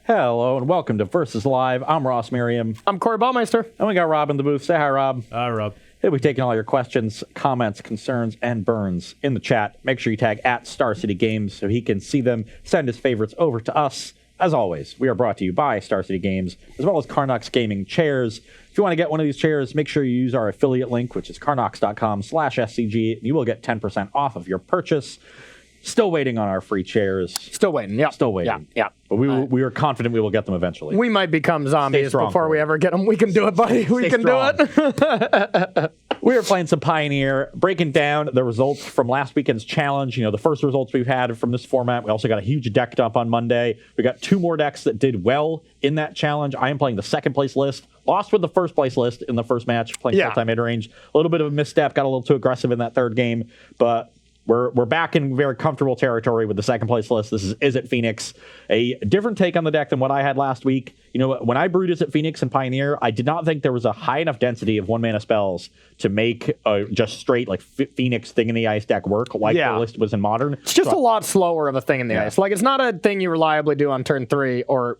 Hello and welcome to Versus Live. I'm Ross Merriam. I'm Corey Baumeister. And we got Rob in the booth. Say hi, Rob. Hi, Rob. He'll be taking all your questions, comments, concerns, and burns in the chat. Make sure you tag at Star City Games so he can see them. Send his favorites over to us. As always, we are brought to you by Star City Games, as well as Carnox Gaming Chairs. If you want to get one of these chairs, make sure you use our affiliate link, which is carnox.com/SCG. You will get 10% off of your purchase. Still waiting on our free chairs. Still waiting, yeah. Still waiting. Yeah. But we are confident we will get them eventually. We might become zombies strong, before we ever get them. We can do it, buddy. We can strong. do it. We were playing some Pioneer, breaking down the results from last weekend's challenge. You know, the first results we've had from this format. We also got a huge deck dump on Monday. We got two more decks that did well in that challenge. I am playing the second place list. Lost with the first place list in the first match, playing full-time mid-range. A little bit of a misstep. Got a little too aggressive in that third game. But we're back in very comfortable territory with the second place list. This is Izzet Phoenix, a different take on the deck than what I had last week. You know, when I brewed Izzet Phoenix and Pioneer, I did not think there was a high enough density of one-mana spells to make just straight like Phoenix Thing in the Ice deck work like the list was in Modern. It's just a lot slower of a Thing in the Ice. Like, it's not a thing you reliably do on turn 3 or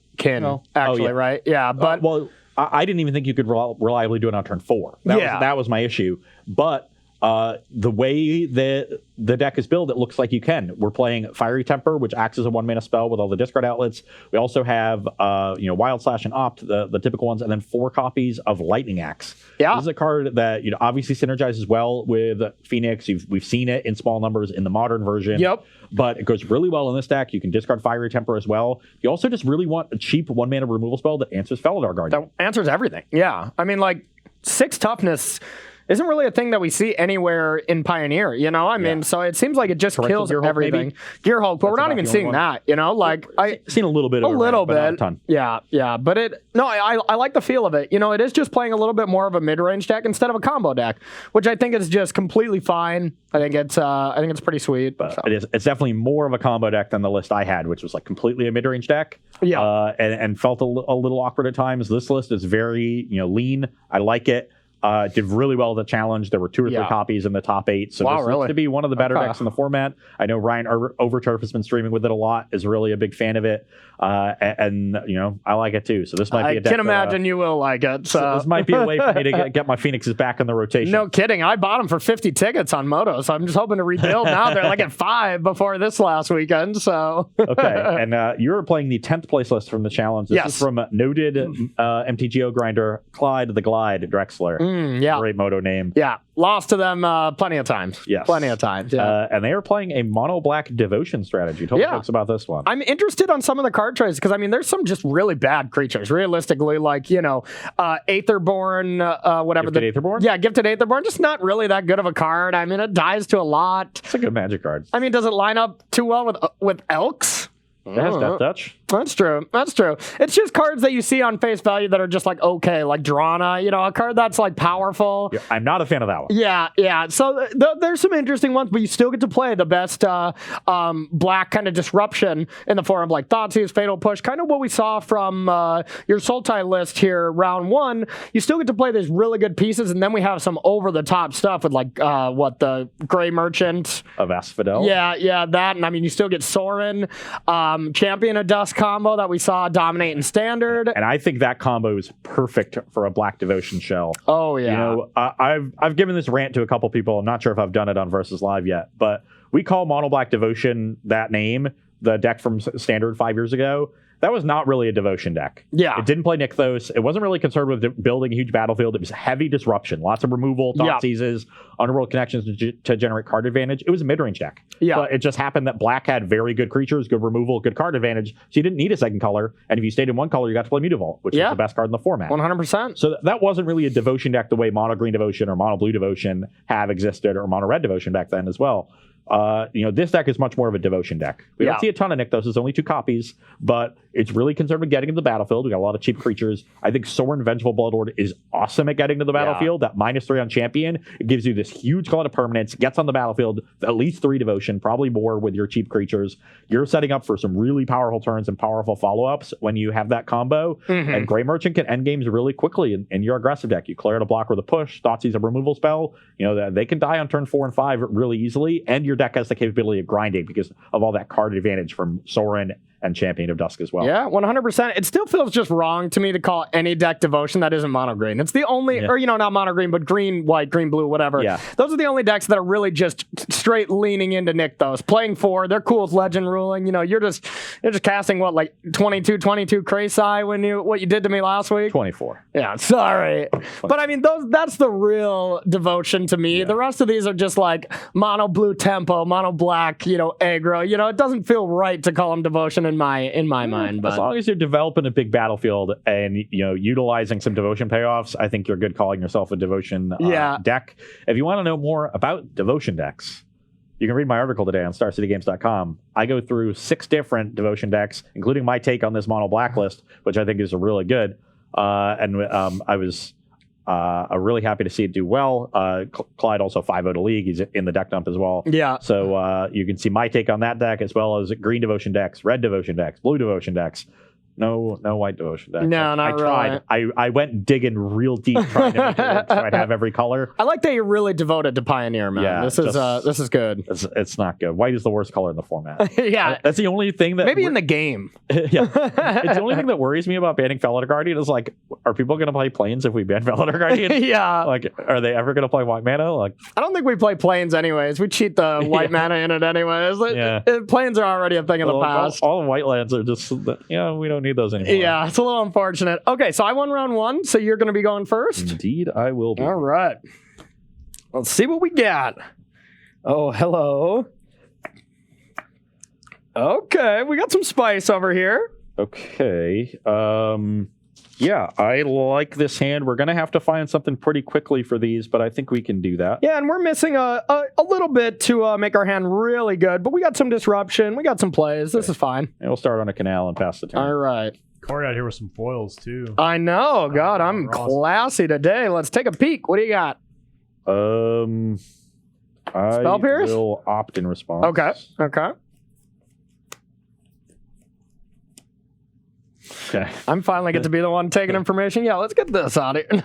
actually, right? Yeah, but... well, I didn't even think you could reliably do it on turn 4. That was my issue. But... the way that the deck is built, it looks like you can. We're playing Fiery Temper, which acts as a one-mana spell with all the discard outlets. We also have, Wild Slash and Opt, the typical ones, and then 4 copies of Lightning Axe. Yeah. This is a card that, obviously synergizes well with Phoenix. We've seen it in small numbers in the Modern version. Yep. But it goes really well in this deck. You can discard Fiery Temper as well. You also just really want a cheap one-mana removal spell that answers Felidar Guardian. That answers everything. Yeah. I mean, like, 6 toughness isn't really a thing that we see anywhere in Pioneer, I mean, so it seems like it just kills everything. Gear Hulk, but we're not even seeing that, Like, I've seen a little bit of it. A little bit. But not a ton. Yeah. But I like the feel of it. It is just playing a little bit more of a mid-range deck instead of a combo deck, which I think is just completely fine. I think it's pretty sweet. But it's definitely more of a combo deck than the list I had, which was like completely a mid-range deck. Yeah. And felt a little awkward at times. This list is very, lean. I like it. Did really well at the challenge. There were 2 or 3 copies in the top 8. So this looks to be one of the better decks in the format. I know Ryan Overturf has been streaming with it a lot, is really a big fan of it. And I like it too. So this might be a deck. I can imagine you will like it. So this might be a way for me to get my Phoenixes back in the rotation. No kidding. I bought them for 50 tickets on Moto, so I'm just hoping to rebuild now. They're like at 5 before this last weekend. So okay. And you were playing the 10th place list from the challenge. This is from noted MTGO grinder Clyde the Glide Drexler. Great Moto name. Yeah. Lost to them plenty of times. Yes. Plenty of times. Yeah. And they are playing a mono black devotion strategy. Tell me folks about this one. I'm interested on some of the card trades because, I mean, there's some just really bad creatures. Realistically, like, Aetherborn, whatever. Gifted Aetherborn? Yeah, Gifted Aetherborn. Just not really that good of a card. I mean, it dies to a lot. It's a good Magic card. I mean, does it line up too well with Elks? It has Death Touch. That's true. It's just cards that you see on face value that are just like, okay, like Drana, a card that's like powerful. Yeah, I'm not a fan of that one. Yeah. So there's some interesting ones, but you still get to play the best black kind of disruption in the form of like Thoughtseize, Fatal Push, kind of what we saw from your Sultai list here, round 1. You still get to play these really good pieces, and then we have some over-the-top stuff with like, the Gray Merchant. Of Asphodel? Yeah, that. And I mean, you still get Sorin, Champion of Dusk combo that we saw dominate in Standard. And I think that combo is perfect for a Black Devotion shell. Oh, yeah. I've given this rant to a couple people. I'm not sure if I've done it on Versus Live yet, but we call Mono Black Devotion that name, the deck from Standard 5 years ago. That was not really a Devotion deck. Yeah. It didn't play Nykthos. It wasn't really concerned with building a huge battlefield. It was heavy disruption. Lots of removal, Thought Seizes, Underworld Connections to generate card advantage. It was a mid-range deck. Yeah. But it just happened that Black had very good creatures, good removal, good card advantage. So you didn't need a second color. And if you stayed in one color, you got to play Mutavault, which is the best card in the format. 100%. So that wasn't really a Devotion deck the way Mono Green Devotion or Mono Blue Devotion have existed, or Mono Red Devotion back then as well. This deck is much more of a Devotion deck. We don't see a ton of Nykthos. There's only 2 copies, but it's really concerned with getting into the battlefield. We got a lot of cheap creatures. I think Sorin Vengeful Bloodlord is awesome at getting to the battlefield. That -3 on Champion, it gives you this huge cloud of permanence, gets on the battlefield, at least 3 Devotion, probably more with your cheap creatures. You're setting up for some really powerful turns and powerful follow-ups when you have that combo. And Gray Merchant can end games really quickly in your aggressive deck. You clear to block with a push, Thoughtseize a removal spell. They can die on turn 4 and 5 really easily, and your deck has the capability of grinding because of all that card advantage from Sorin and Champion of Dusk as well. Yeah, 100%. It still feels just wrong to me to call any deck Devotion that isn't mono green. It's the only, or not mono green, but green, white, green, blue, whatever. Yeah. Those are the only decks that are really just straight leaning into Nick those. Playing 4, they're cool with Legend ruling. You're just casting what, like 22 Crazy when what you did to me last week? 24. Yeah, sorry. But I mean, that's the real Devotion to me. Yeah. The rest of these are just like mono blue tempo, mono black, aggro. It doesn't feel right to call them Devotion in my mind. But as long as you're developing a big battlefield and utilizing some Devotion payoffs, I think you're good calling yourself a Devotion deck. If you want to know more about Devotion decks, you can read my article today on StarCityGames.com. I go through 6 different Devotion decks, including my take on this mono blacklist, which I think is really good. I was really happy to see it do well. Clyde also 5-0 to league. He's in the deck dump as well. Yeah. So you can see my take on that deck as well as green Devotion decks, red Devotion decks, blue Devotion decks. No white Devotion decks. No, not really. I went digging real deep trying to make it work so I'd have every color. I like that you're really devoted to Pioneer, man. Yeah, this is good. It's not good. White is the worst color in the format. Yeah. That's the only thing that... Maybe in the game. Yeah. It's the only thing that worries me about banning Felidar Guardian is like, are people going to play Plains if we ban Felidar Guardian? Yeah. Like, are they ever going to play white mana? Like, I don't think we play Plains anyways. We cheat the white mana in it anyways. Plains are already a thing of the past. All the white lands are just, we don't need those anymore. Yeah. It's a little unfortunate. Okay, so I won round 1, so you're going to be going first? Indeed, I will be. All right. Let's see what we got. Oh, hello. Okay, we got some spice over here. Okay. Yeah, I like this hand. We're going to have to find something pretty quickly for these, but I think we can do that. Yeah, and we're missing a little bit to make our hand really good, but we got some disruption. We got some plays. This is fine. And we'll start on a canal and pass the turn. All right. Corey out here with some foils, too. I know. God, I'm classy today. Let's take a peek. What do you got? Spell Pierce? I will opt in response. Okay. Okay. I'm finally get to be the one taking information. Yeah, let's get this out of here.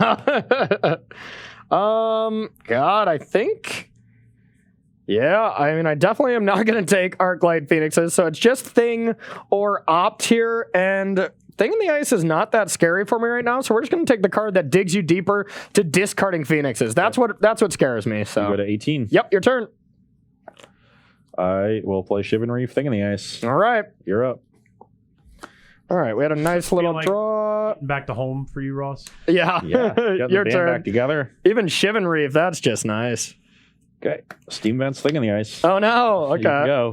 God, I think... Yeah, I mean, I definitely am not going to take Arclight Phoenixes, so it's just Thing or Opt here, and Thing in the Ice is not that scary for me right now, so we're just going to take the card that digs you deeper to discarding Phoenixes. That's what scares me. So You go to 18. Yep, your turn. I will play Shivan Reef, Thing in the Ice. All right. You're up. All right, we had a nice little draw. Back to home for you, Ross. Yeah. Your turn. Back together. Even Shivan Reef, that's just nice. Okay. Steam Vents, Thing in the Ice. Oh, no. Okay. There you go.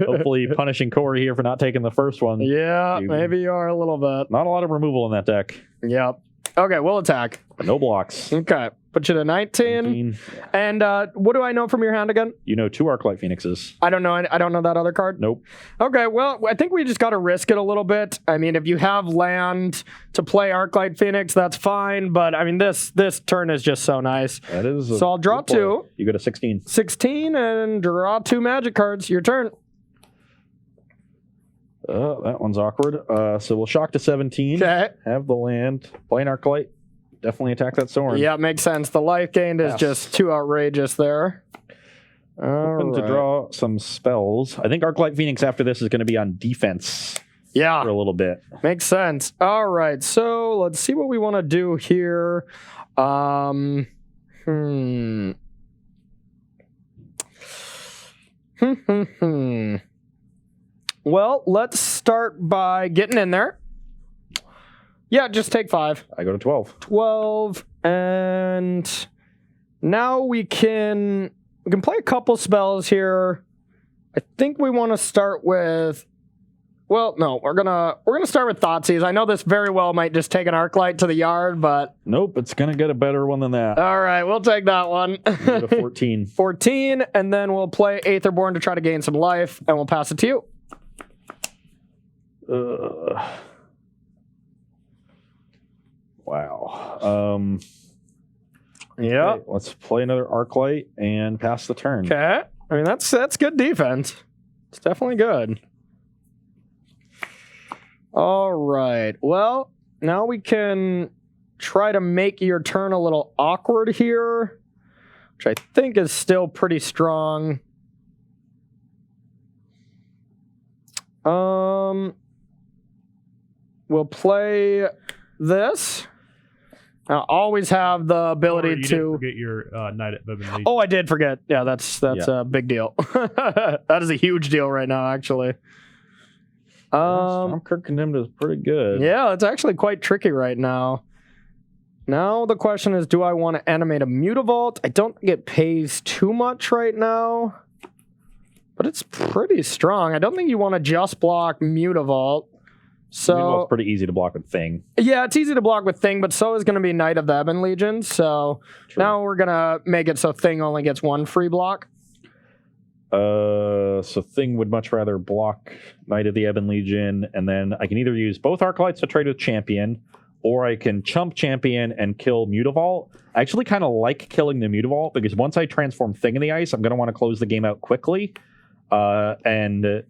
Hopefully punishing Corey here for not taking the first one. Yeah, maybe you are a little bit. Not a lot of removal in that deck. Yep. Okay, we'll attack. No blocks. Okay. Put you to 19. And what do I know from your hand again? You know 2 Arclight Phoenixes. I don't know that other card? Nope. Okay, well, I think we just got to risk it a little bit. I mean, if you have land to play Arclight Phoenix, that's fine. But, I mean, this turn is just so nice. That is. So I'll draw 2. You go to 16. 16 and draw 2 magic cards. Your turn. That one's awkward. So we'll shock to 17. Okay. Have the land. Play an Arclight. Definitely attack that Sorin. Yeah, makes sense. The life gained is just too outrageous there. Hoping to draw some spells. I think Arclight Phoenix after this is going to be on defense. Yeah. For a little bit. Makes sense. All right. So let's see what we want to do here. Well, let's start by getting in there. Yeah, just take 5. I go to 12. 12, and now we can play a couple spells here. I think we want to start with. Well, no, we're gonna start with Thoughtseize. I know this very well might just take an Arclight to the yard, but nope, it's gonna get a better one than that. All right, we'll take that one. Go to 14. 14, and then we'll play Aetherborn to try to gain some life, and we'll pass it to you. Wow. Yeah. Okay, let's play another Arclight and pass the turn. Okay. I mean, that's good defense. It's definitely good. All right. Well, now we can try to make your turn a little awkward here, which I think is still pretty strong. we'll play this. I always have the ability Or you to didn't forget your Knight at Bourbon Legion. Oh, I did forget. Yeah, that's a big deal. That is a huge deal right now, actually. Stormkirk Condemned is pretty good. Yeah, it's actually quite tricky right now. Now the question is, do I want to animate a Mutavault? I don't think it pays too much right now, but it's pretty strong. I don't think you want to just block Mutavault. So It's pretty easy to block with Thing. yeah, it's easy to block with Thing, but so is going to be Knight of the Ebon Legion. So now we're going to make it so Thing only gets one free block. So Thing would much rather block Knight of the Ebon Legion, and then I can either use both Arclights to trade with Champion, or I can chump Champion and kill Mutavault. I actually kind of like killing the Mutavault, because once I transform Thing in the ice, I'm going to want to close the game out quickly. And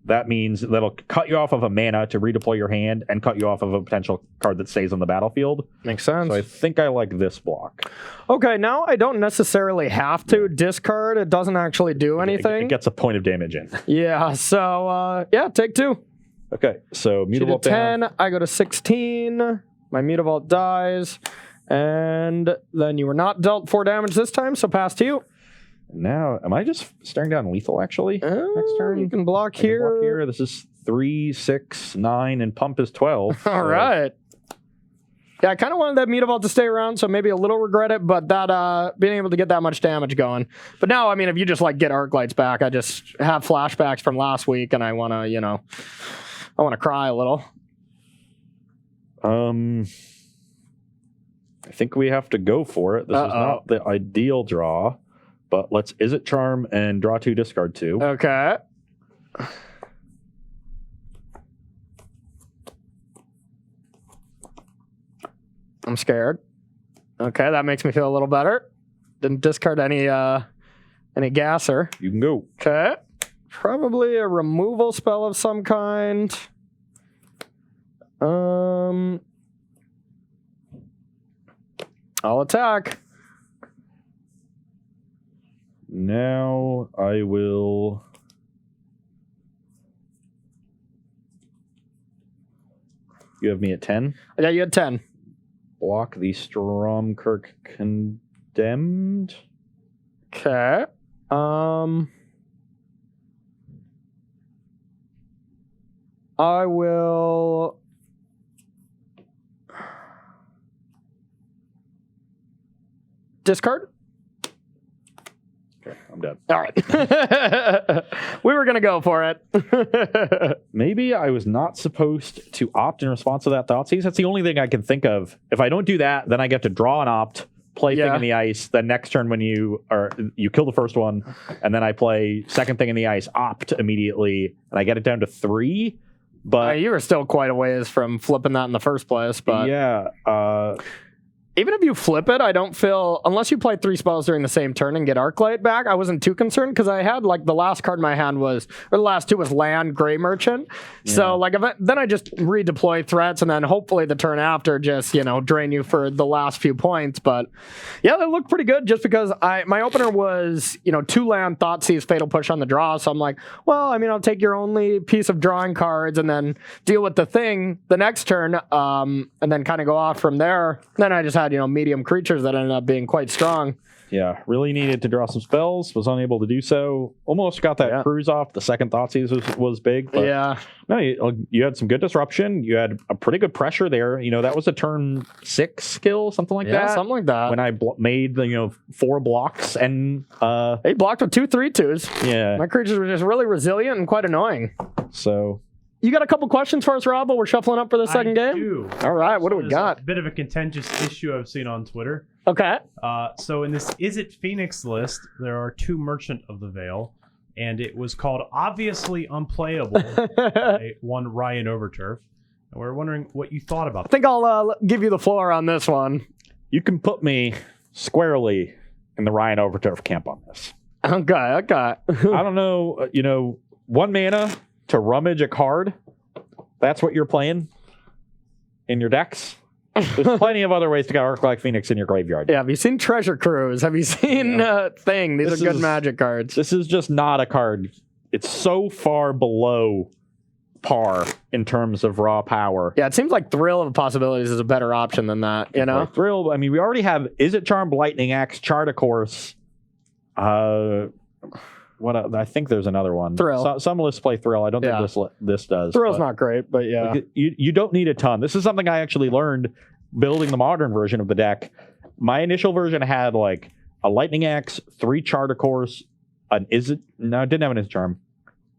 that means that'll cut you off of a mana to redeploy your hand and cut you off of a potential card that stays on the battlefield. Makes sense. So I think I like this block. Okay, now I don't necessarily have to discard. It doesn't actually do anything. It gets a point of damage in. Yeah, so, yeah, take 2. Okay, so She did Mutavault 10, down. I go to 16. My Mutavault dies. And then you were not dealt 4 damage this time, so pass to you. Now, am I just staring down lethal, actually? Next turn? You can block I can here. block here. This is 3, 6, 9, and pump is 12. All right. Yeah, I kind of wanted that Mutavault to stay around, so maybe a little regret it, but that being able to get that much damage going. But now, I mean, if you just like get Arclights back, I just have flashbacks from last week, and I want to, I want to cry a little. I think we have to go for it. This is not the ideal draw, but let's Izzet Charm and draw 2, discard 2. Okay. I'm scared. Okay, that makes me feel a little better. Didn't discard any gasser. You can go. Okay. Probably a removal spell of some kind. I'll attack. Now I will... You have me at 10. I got you at 10. Block the Stormkirk Condemned. Okay. I will... discard? Okay, I'm done. All right. We were going to go for it. Maybe I was not supposed to opt in response to that Thoughtseize. That's the only thing I can think of. If I don't do that, then I get to draw an opt, play Thing in the Ice. Then next turn when you kill the first one, and then I play second Thing in the Ice, opt immediately, and I get it down to 3. But you were still quite a ways from flipping that in the first place. But yeah, even if you flip it, I don't feel, unless you play 3 spells during the same turn and get Arclight back, I wasn't too concerned because I had, like, the last card in my hand was, or the last 2 was land, Grey Merchant. Yeah. So, like, then I just redeploy threats and then hopefully the turn after just, drain you for the last few points. But yeah, they look pretty good just because my opener was, 2 land, Thoughtseize, Fatal Push on the draw. So I'm like, well, I mean, I'll take your only piece of drawing cards and then deal with the Thing the next turn and then kind of go off from there. Then I just had medium creatures that ended up being quite strong. Yeah, really needed to draw some spells. Was unable to do so. Almost got that cruise off. The second Thoughtseize was big. But yeah. No, you had some good disruption. You had a pretty good pressure there. That was a turn 6 skill, something like that. Something like that. When I made 4 blocks and he blocked with 2 3/2s. Yeah, my creatures were just really resilient and quite annoying. So. You got a couple questions for us, Rob, while we're shuffling up for the second game? Do. All right, what do we got? A bit of a contentious issue I've seen on Twitter. Okay. So in this Izzet Phoenix list, there are 2 Merchant of the Veil, and it was called Obviously Unplayable by one Ryan Overturf. And we're wondering what you thought about that. I think I'll give you the floor on this one. You can put me squarely in the Ryan Overturf camp on this. Okay. I don't know, 1 mana to rummage a card, that's what you're playing in your decks. There's plenty of other ways to get Arclight Phoenix in your graveyard. Yeah, have you seen Treasure Cruise? Have you seen Thing? These are good Magic cards. This is just not a card. It's so far below par in terms of raw power. Yeah, it seems like Thrill of Possibilities is a better option than that, you know? Thrill, I mean, we already have Izzet Charmed, Lightning Axe, Chart a Course. What I think there's another one. Thrill. Some lists play Thrill. I don't think this does. Thrill's not great, but yeah. You don't need a ton. This is something I actually learned building the modern version of the deck. My initial version had like a Lightning Axe, 3 Chart a Course, an Izzet. No, it didn't have an Izzet Charm.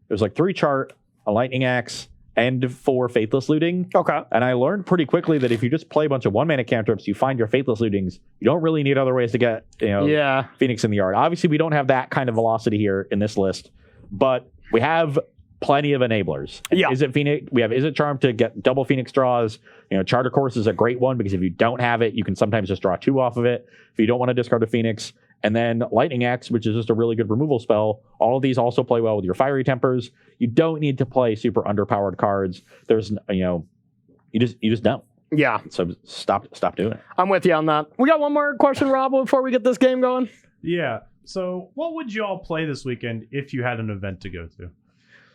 It was like 3 Chart, a Lightning Axe, and 4 Faithless Looting. Okay. And I learned pretty quickly that if you just play a bunch of 1-mana cantrips, you find your Faithless Lootings, you don't really need other ways to get, Phoenix in the yard. Obviously, we don't have that kind of velocity here in this list, but we have plenty of enablers. Yeah. Izzet Phoenix, we have Izzet Charm to get double Phoenix draws. Charter Course is a great one because if you don't have it, you can sometimes just draw 2 off of it if you don't want to discard a Phoenix. And then Lightning Axe, which is just a really good removal spell. All of these also play well with your Fiery Tempers. You don't need to play super underpowered cards. There's, you just don't. Yeah. So stop doing it. I'm with you on that. We got one more question, Rob, before we get this game going. Yeah. So what would you all play this weekend if you had an event to go to?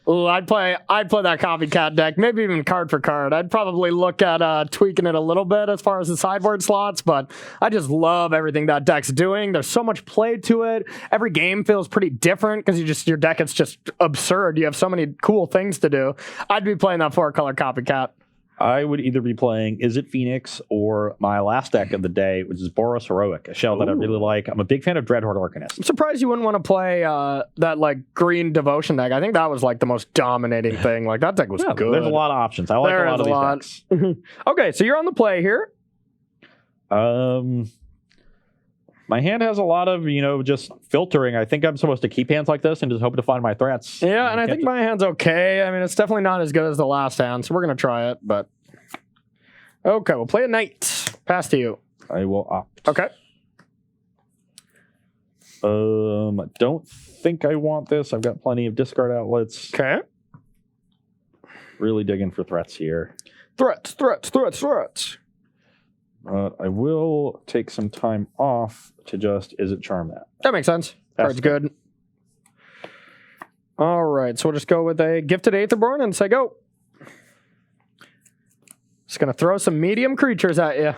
Ooh, I'd play that copycat deck, maybe even card for card. I'd probably look at tweaking it a little bit as far as the sideboard slots, but I just love everything that deck's doing. There's so much play to it. Every game feels pretty different because your deck is just absurd. You have so many cool things to do. I'd be playing that 4-color copycat. I would either be playing Izzet Phoenix or my last deck of the day, which is Boros Heroic, a shell that I really like. I'm a big fan of Dreadhorde Arcanist. I'm surprised you wouldn't want to play that like green devotion deck. I think that was like the most dominating thing. Like that deck was good. There's a lot of options. I like a lot of these decks. Okay, so you're on the play here. My hand has a lot of, just filtering. I think I'm supposed to keep hands like this and just hope to find my threats. Yeah, and I think my hand's okay. I mean, it's definitely not as good as the last hand, so we're going to try it, but... Okay, we'll play a knight. Pass to you. I will opt. Okay. I don't think I want this. I've got plenty of discard outlets. Okay. Really digging for threats here. Threats. I will take some time off to just Izzet Charm that. That makes sense. Card's good. All right, so we'll just go with a Gifted Aetherborn and say go. Just going to throw some medium creatures at you.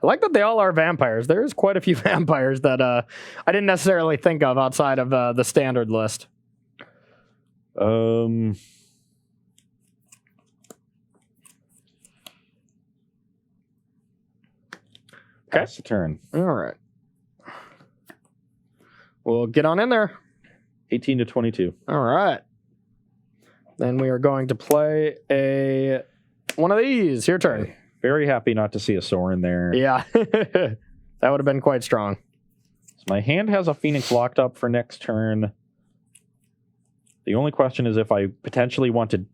I like that they all are vampires. There's quite a few vampires that I didn't necessarily think of outside of the standard list. Okay. That's the turn. All right. We'll get on in there. 18 to 22. All right. Then we are going to play one of these. Your turn. Very happy not to see a Sorin there. Yeah. That would have been quite strong. So my hand has a Phoenix locked up for next turn. The only question is if I potentially want to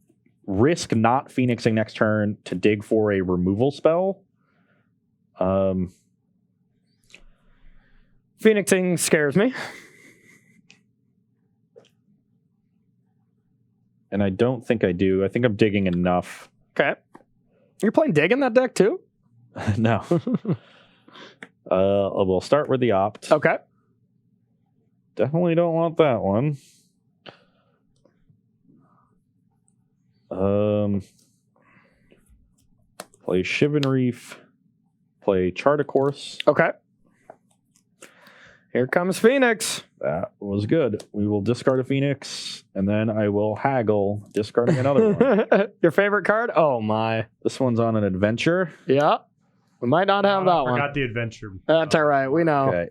risk not Phoenixing next turn to dig for a removal spell. Phoenixing scares me. And I don't think I do. I think I'm digging enough. Okay. You're playing dig in that deck too? No. We'll start with the opt. Okay. Definitely don't want that one. Play Shivan Reef. Play Chart a Course. Okay. Here comes Phoenix. That was good. We will discard a Phoenix, and then I will haggle, discarding another one. Your favorite card? Oh, my. This one's on an adventure. Yeah. We might not have that one. I forgot the adventure. That's all right. We know. Okay.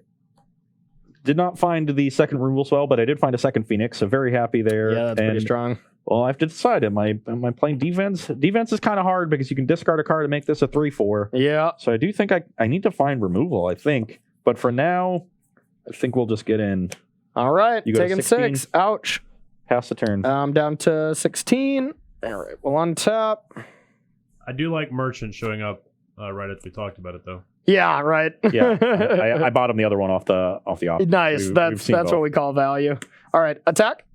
Did not find the second removal spell, but I did find a second Phoenix, so very happy there. Yeah, that's pretty strong. Well, I have to decide, am I playing defense? Defense is kind of hard because you can discard a card to make this a 3/4. Yeah. So I do think I need to find removal, I think. But for now, I think we'll just get in. All right. You go taking 6. Ouch. Pass the turn. I'm down to 16. All right. We'll untap. I do like Merchant showing up right as we talked about it, though. Yeah, right. Yeah, I bottomed the other one off the off. Nice. That's what we call value. All right. Attack.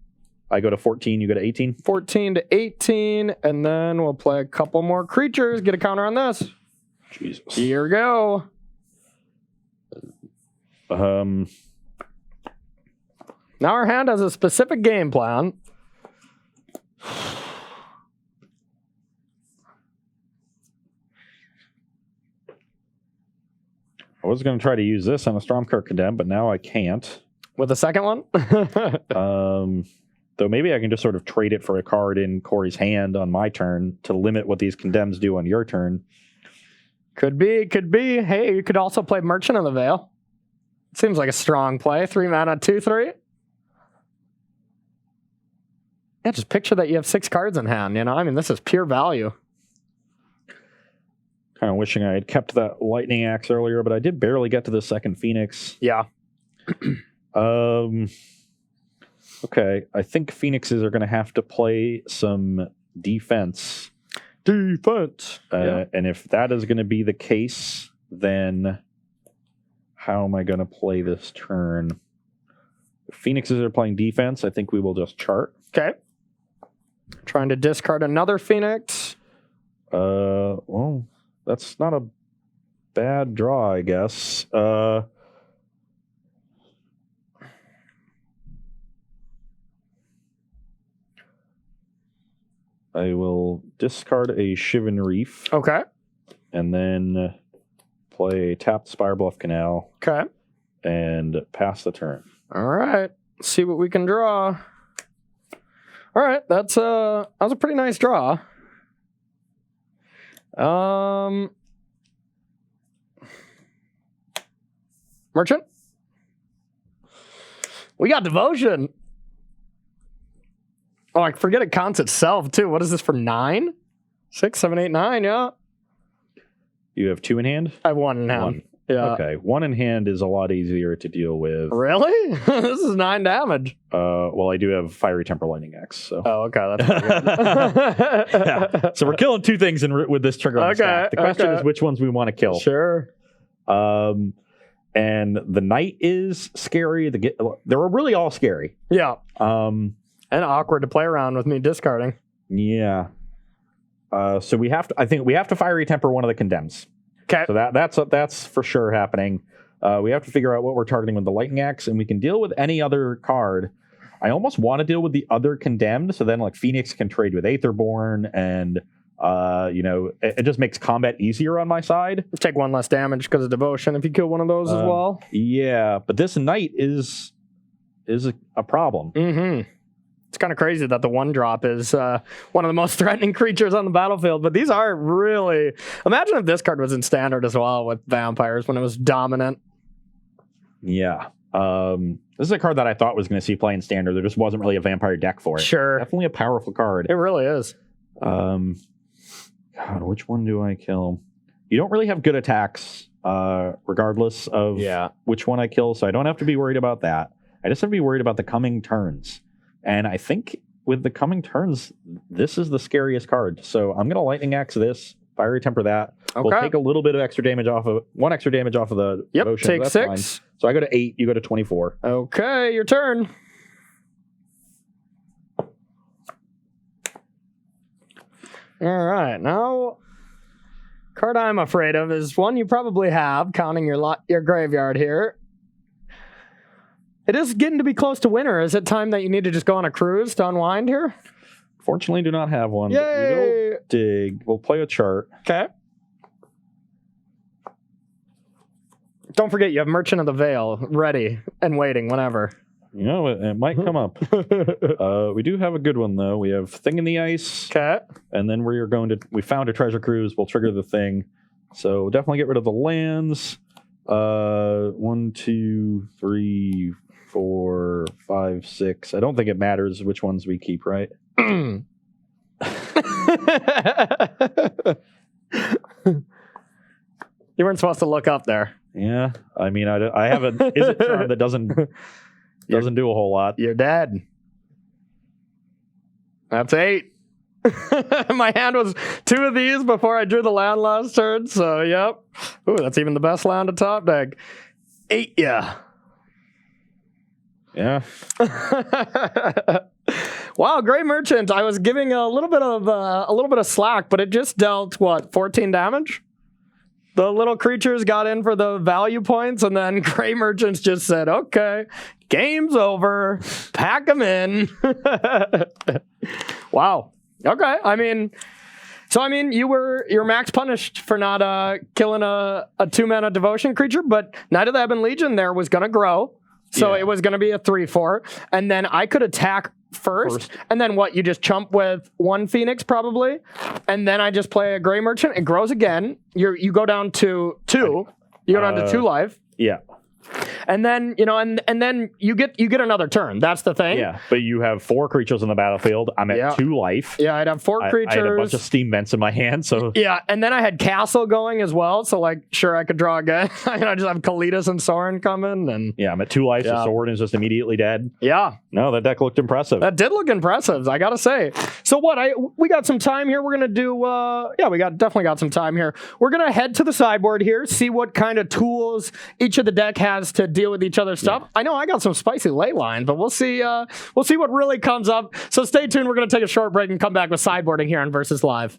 I go to 14. You go to 18. 14 to 18. And then we'll play a couple more creatures. Get a counter on this. Jesus. Here we go. Now our hand has a specific game plan. was going to try to use this on a Stormcart Condemn, but now I can't. With the second one? Though maybe I can just sort of trade it for a card in Corey's hand on my turn to limit what these Condemns do on your turn. Could be. Hey, you could also play Merchant of the Veil. Seems like a strong play. 3 mana, 2/3. Yeah, just picture that you have 6 cards in hand, you know? I mean, this is pure value. Kind of wishing I had kept that Lightning Axe earlier, but I did barely get to the second Phoenix. Yeah. Okay, I think Phoenixes are going to have to play some defense. Yeah. And if that is going to be the case, then how am I going to play this turn? If Phoenixes are playing defense, I think we will just chart. Okay. Trying to discard another Phoenix. Well, that's not a bad draw, I guess. I will discard a Shivan Reef. Okay. And then play tapped Spire Bluff Canal. Okay. And pass the turn. All right. See what we can draw. All right. That was a pretty nice draw. Merchant. We got Devotion. Oh, I forget it counts itself too. What is this for 9? 6, 7, 8, 9, yeah. You have 2 in hand? I have 1 in hand. 1. Yeah. Okay. 1 in hand is a lot easier to deal with. Really? This is 9 damage. Well, I do have Fiery Temper Lightning Axe, so. Oh, okay. That's pretty good. Yeah. So we're killing 2 things with this trigger on the stack. The question is which ones we want to kill. Sure. And the Knight is scary. They're really all scary. Yeah. And awkward to play around with me discarding. Yeah. So we have to. I think we have to Fiery Temper one of the Condemns. Okay. So that's for sure happening. We have to figure out what we're targeting with the Lightning Axe, and we can deal with any other card. I almost want to deal with the other Condemned, so then like Phoenix can trade with Aetherborn, and it just makes combat easier on my side. Take 1 less damage because of Devotion if you kill one of those as well. Yeah, but this Knight is a problem. Mm-hmm. It's kind of crazy that the 1-drop is one of the most threatening creatures on the battlefield, but these are really... Imagine if this card was in Standard as well with Vampires when it was dominant. Yeah. This is a card that I thought was going to see play in Standard. There just wasn't really a Vampire deck for it. Sure. Definitely a powerful card. It really is. God, which one do I kill? You don't really have good attacks regardless of which one I kill, so I don't have to be worried about that. I just have to be worried about the coming turns. And I think with the coming turns, this is the scariest card. So I'm going to Lightning Axe this, Fiery Temper that. Okay. We'll take a little bit of extra damage off of... 1 extra damage off of the Devotion. Take that's 6. Fine. So I go to 8, you go to 24. Okay, your turn. All right, now... Card I'm afraid of is one you probably have, counting your graveyard here. It is getting to be close to winter. Is it time that you need to just go on a cruise to unwind here? Fortunately, do not have one. Yay! But we will dig. We'll play a chart. Okay. Don't forget, you have Merchant of the Veil ready and waiting whenever. You know, it might come up. We do have a good one, though. We have Thing in the Ice. Okay. And then we found a treasure cruise. We'll trigger the thing. So definitely get rid of the lands. 1, 2, 3, 4, 5, 6. I don't think it matters which ones we keep, right? You weren't supposed to look up there. Yeah. I mean, I have an Izzet charm that doesn't do a whole lot. You're dead. That's 8. My hand was 2 of these before I drew the land last turn, so yep. Ooh, that's even the best land to top deck. 8, yeah. Yeah. Wow, Grey Merchant. I was giving a little bit of slack, but it just dealt 14 damage. The little creatures got in for the value points, and then Grey Merchants just said, "Okay, game's over. Pack them in." Wow. Okay. I mean, So I mean, you're max punished for not killing a 2-mana devotion creature, but Knight of the Ebon Legion there was gonna grow, so it was gonna be a 3/4, and then I could attack first, and then what? You just chump with 1 Phoenix probably, and then I just play a Grey Merchant. It grows again. You go down to 2. You go down to 2 life. Yeah. And then, and then you get another turn. That's the thing. Yeah, but you have 4 creatures on the battlefield. I'm at 2 life. Yeah, I'd have 4 creatures. I had a bunch of steam vents in my hand, so... Yeah, and then I had Castle going as well, so, like, sure, I could draw again. I just have Kalitas and Sorin coming, and... Yeah, I'm at 2 life, so Sorin is just immediately dead. Yeah. No, that deck looked impressive. That did look impressive, I gotta say. So what, we got some time here. We're gonna do, we definitely got some time here. We're gonna head to the sideboard here, see what kind of tools each of the deck has to deal with each other's stuff. I know I got some spicy ley lines, but we'll see what really comes up. So stay tuned. We're going to take a short break and come back with sideboarding here on Versus Live.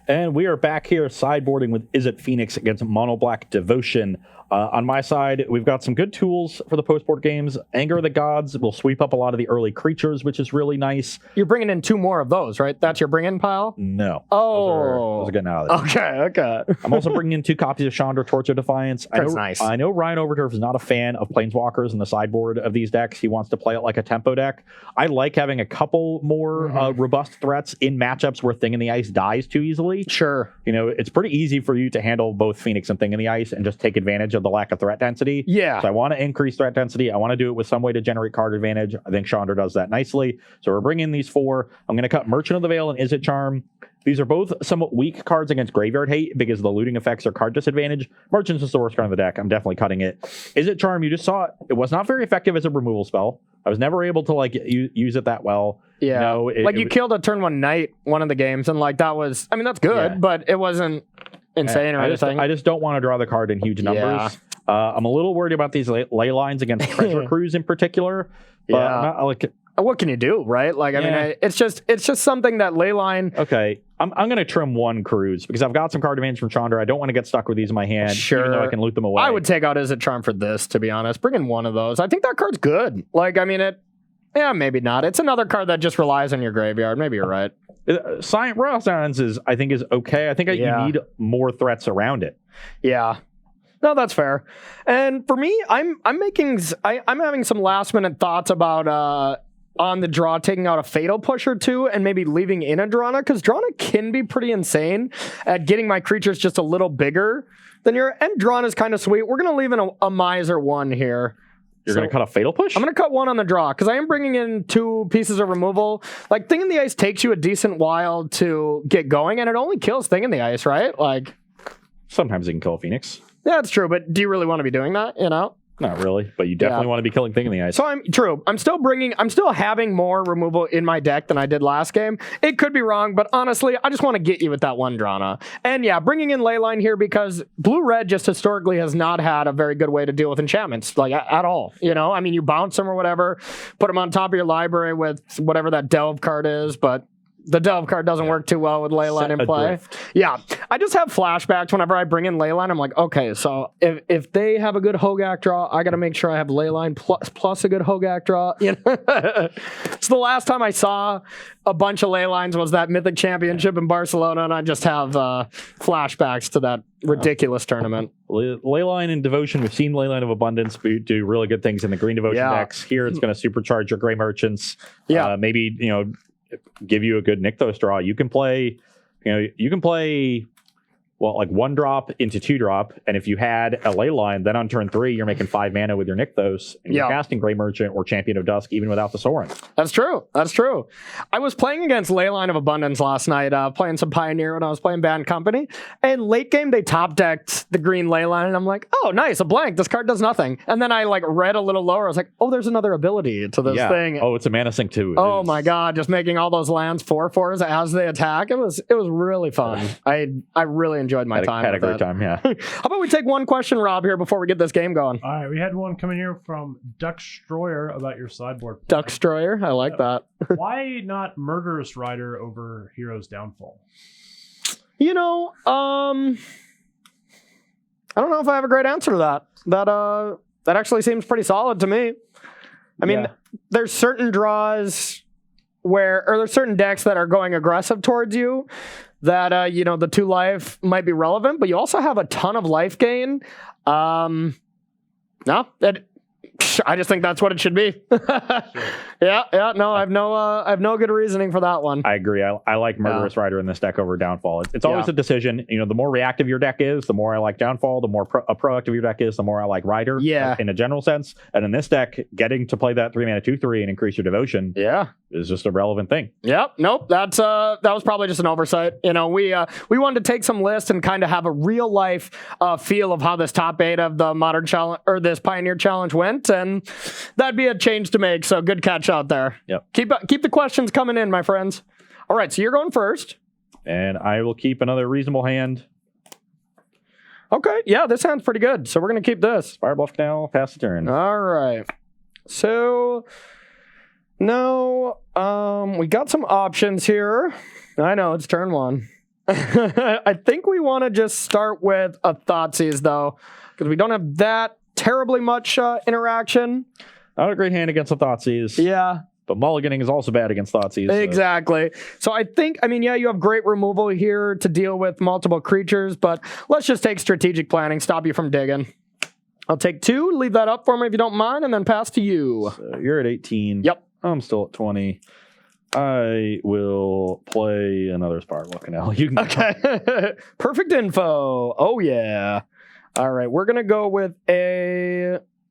And we are back here sideboarding with Izzet Phoenix against Mono Black Devotion. On my side, we've got some good tools for the post-board games. Anger of the Gods will sweep up a lot of the early creatures, which is really nice. You're bringing in 2 more of those, right? That's your bring-in pile? No. Oh. Those are getting out of there. Okay. I'm also bringing in 2 copies of Chandra, Torch of Defiance. That's nice. I know Ryan Overturf is not a fan of Planeswalkers in the sideboard of these decks. He wants to play it like a tempo deck. I like having a couple more robust threats in matchups where Thing in the Ice dies too easily. Sure. It's pretty easy for you to handle both Phoenix and Thing in the Ice and just take advantage of the lack of threat density. Yeah. So I want to increase threat density. I want to do it with some way to generate card advantage. I think Chandra does that nicely. So we're bringing in these 4. I'm going to cut Merchant of the Veil and Izzet Charm. These are both somewhat weak cards against Graveyard Hate because the looting effects are card disadvantage. Merchant's just the worst card in the deck. I'm definitely cutting it. Izzet Charm, you just saw it. It was not very effective as a removal spell. I was never able to use it that well. Yeah. You killed a turn 1 Knight one of the games, and that was, that's good, but it wasn't insane or anything. I just don't want to draw the card in huge numbers. Yeah. I'm a little worried about these ley lines against Treasure Cruise in particular. But I'm not, what can you do, right? It's just something that ley line. Okay, I'm going to trim 1 cruise because I've got some card advantage from Chandra. I don't want to get stuck with these in my hand, even though I can loot them away. I would take out Izzet Charm for this, to be honest. Bring in 1 of those. I think that card's good. Maybe not. It's another card that just relies on your graveyard. Maybe you're right. Raw Silence is okay. I think you need more threats around it. Yeah. No, that's fair. And for me, I'm having some last minute thoughts about on the draw taking out a Fatal Push or 2 and maybe leaving in a Drana, because Drana can be pretty insane at getting my creatures just a little bigger than and Drana's kind of sweet. We're gonna leave in a Miser 1 here. You're going to cut a Fatal Push? I'm going to cut 1 on the draw because I am bringing in 2 pieces of removal. Thing in the Ice takes you a decent while to get going, and it only kills Thing in the Ice, right? Sometimes it can kill a Phoenix. Yeah, it's true, but do you really want to be doing that, Not really, but you definitely want to be killing Thing in the Ice. So I'm still having more removal in my deck than I did last game. It could be wrong, but honestly, I just want to get you with that 1 Drana. And yeah, bringing in Leyline here because blue-red just historically has not had a very good way to deal with enchantments, at all. You bounce them or whatever, put them on top of your library with whatever that Delve card is, but the Delve card doesn't work too well with Leyline in play. Adrift. Yeah. I just have flashbacks whenever I bring in Leyline. I'm like, okay, so if they have a good Hogak draw, I got to make sure I have Leyline plus a good Hogak draw. So the last time I saw a bunch of Leylines was that Mythic Championship in Barcelona, and I just have flashbacks to that ridiculous tournament. Leyline and Devotion, we've seen Leyline of Abundance do really good things in the Green Devotion decks. Here it's going to supercharge your Grey Merchants. Yeah. Maybe, give you a good Nykthos draw. You can play, 1 drop into 2 drop, and if you had a Leyline, then on turn 3, you're making 5 mana with your Nykthos, and you're casting Grey Merchant or Champion of Dusk even without the Sorin. That's true. I was playing against Leyline of Abundance last night, playing some Pioneer when I was playing Bad Company, and late game they top decked the green Leyline, and I'm like, oh, nice, a blank. This card does nothing. And then I read a little lower. I was like, oh, there's another ability to this thing. Oh, it's a mana sink too. Oh my god, just making all those lands 4/4s as they attack. It was really fun. I really enjoyed my time. Had a great time, yeah. How about we take one question, Rob, here before we get this game going? All right, we had one coming here from Duckstroyer about your sideboard play. Duckstroyer, I like that. Why not Murderous Rider over Hero's Downfall? I don't know if I have a great answer to that. That actually seems pretty solid to me. I mean, there's certain draws there's certain decks that are going aggressive towards you that, the 2 life might be relevant, but you also have a ton of life gain. No, I just think that's what it should be. Yeah. No, I have no good reasoning for that one. I agree. I like Murderous Rider in this deck over Downfall. It's always a decision. The more reactive your deck is, the more I like Downfall. The more proactive your deck is, the more I like Rider. Yeah. In a general sense. And in this deck, getting to play that 3-mana 2/3 and increase your devotion. Yeah. Is just a relevant thing. Yep. Nope. That was probably just an oversight. We wanted to take some lists and kind of have a real life feel of how this top 8 of the Modern Challenge or this Pioneer Challenge went, and that'd be a change to make. So good catch out there. Yep. Keep the questions coming in, my friends. All right. So you're going first, and I will keep another reasonable hand. Okay. Yeah, this hand's pretty good. So we're gonna keep this. Fire Bluff Canal. Pass the turn. All right. So. No, we got some options here. I know, it's turn 1. I think we want to just start with a Thoughtseize, though, because we don't have that terribly much interaction. Not a great hand against a Thoughtseize. Yeah. But mulliganing is also bad against Thoughtseize. Exactly. So I think, you have great removal here to deal with multiple creatures, but let's just take strategic planning, stop you from digging. I'll take 2, leave that up for me if you don't mind, and then pass to you. So you're at 18. Yep. I'm still at 20. I will play another Sparkle Canal. You can Okay. Perfect info. Oh, yeah. All right. We're going to go with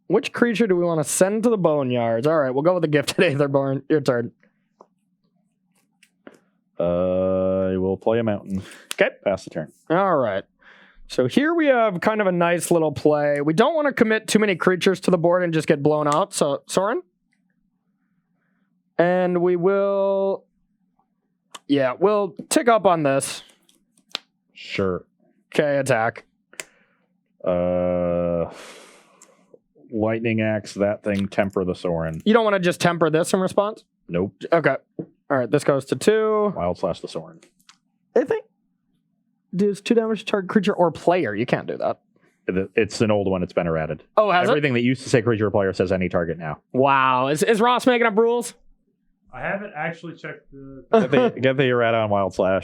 which creature do we want to send to the Boneyards? All right. We'll go with the Gifted Aetherborn. Your turn. I will play a mountain. Okay. Pass the turn. All right. So here we have kind of a nice little play. We don't want to commit too many creatures to the board and just get blown out. So, Soren? And we will, we'll tick up on this. Sure. Okay, attack. Lightning Axe, that thing, temper the Soren. You don't want to just temper this in response? Nope. Okay. All right, this goes to 2. Wild Slash the Soren. I think deals 2 damage to target creature or player. You can't do that. It's an old one. It's been errated. Oh, has Everything that used to say creature or player says any target now. it? Wow. Is Ross making up rules? I haven't actually checked the. Get the errata on Wild Slash.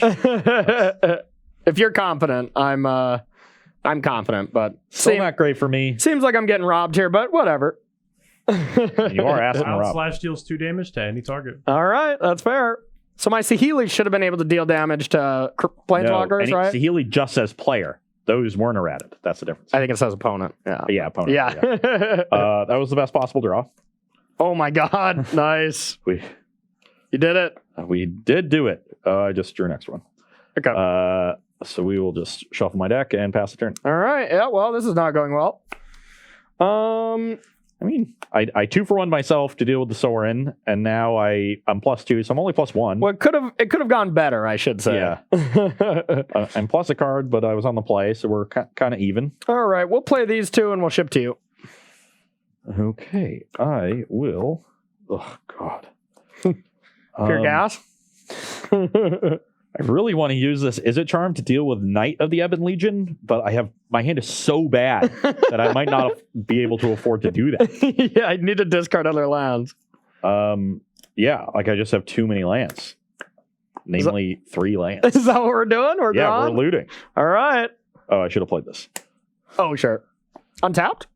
If you're confident, I'm confident, but Still not great for me. Seems like I'm getting robbed here, but whatever. You are asking Wild Rob. Slash deals 2 damage to any target. All right, that's fair. So my Saheeli should have been able to deal damage to planeswalkers, right? Saheeli just says player. Those weren't errated. That's the difference. I think it says opponent. Yeah. Yeah, opponent. Yeah. That was the best possible draw. Oh my God. Nice. You did it. We did do it. I just drew next one. Okay. So we will just shuffle my deck and pass the turn. All right. Yeah, well, this is not going well. I 2-for-1 myself to deal with the Soren, and now I'm +2, so I'm only +1. Well, it could have gone better, I should say. Yeah. I'm plus a card, but I was on the play, so we're kind of even. All right, we'll play these 2 and we'll ship to you. Okay, I will. Oh God. Pure gas. I really want to use this Izzet Charm to deal with Knight of the Ebon Legion, but my hand is so bad that I might not be able to afford to do that. Yeah, I need to discard other lands. Yeah, I just have too many lands. Namely, 3 lands. Is that what we're doing? We're we're looting. All right. Oh, I should have played this. Oh, sure. Untapped?